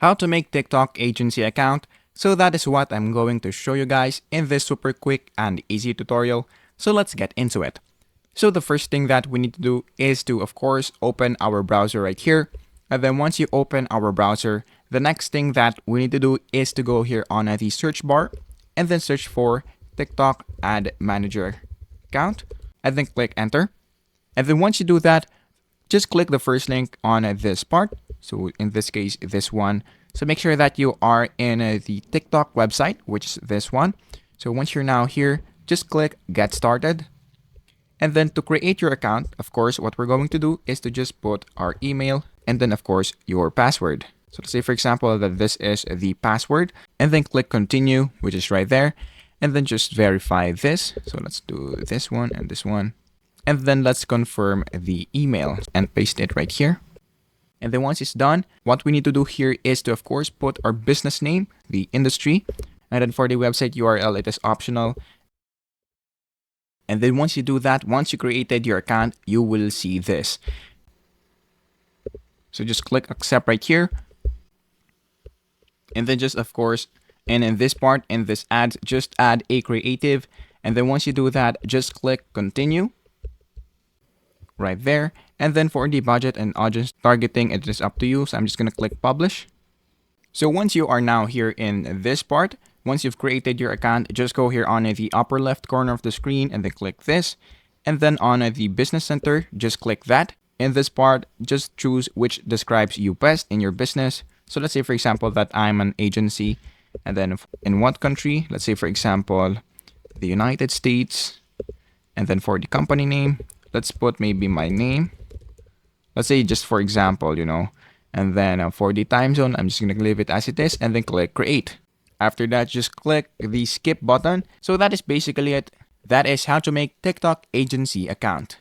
how to make TikTok agency account. So that is what I'm going to show you guys in this super quick and easy tutorial. So let's get into it. So the first thing that we need to do is to, of course, open our browser right here. And then once you open our browser, the next thing that we need to do is to go here on the search bar and then search for TikTok Ad Manager account and then click enter. And then once you do that, just click the first link on this part. So in this case, this one. So make sure that you are in the TikTok website, which is this one. So once you're now here, just click get started. And then to create your account, of course, what we're going to do is to just put our email and then of course your password. So let's say for example that this is the password and then click continue, which is right there. And then just verify this. So let's do this one and this one. And then let's confirm the email and paste it right here. And then once it's done, what we need to do here is to, of course, put our business name, the industry, and then for the website URL, it is optional. And then once you do that, once you created your account, you will see this. So just click accept right here. And then just, of course, and in this part, in this ads, just add a creative. And then once you do that, just click continue. Right there. And then for the budget and audience targeting, it is up to you. So I'm just going to click publish. So once you are now here in this part, once you've created your account, just go here on the upper left corner of the screen and then click this. And then on the business center, just click that. In this part, just choose which describes you best in your business. So let's say, for example, that I'm an agency. And then in what country? Let's say, for example, the United States. And then for the company name, let's put maybe my name. Let's say just for example, and then for the time zone, I'm just going to leave it as it is and then click create. After that, just click the skip button. So that is basically it. That is how to make TikTok agency account.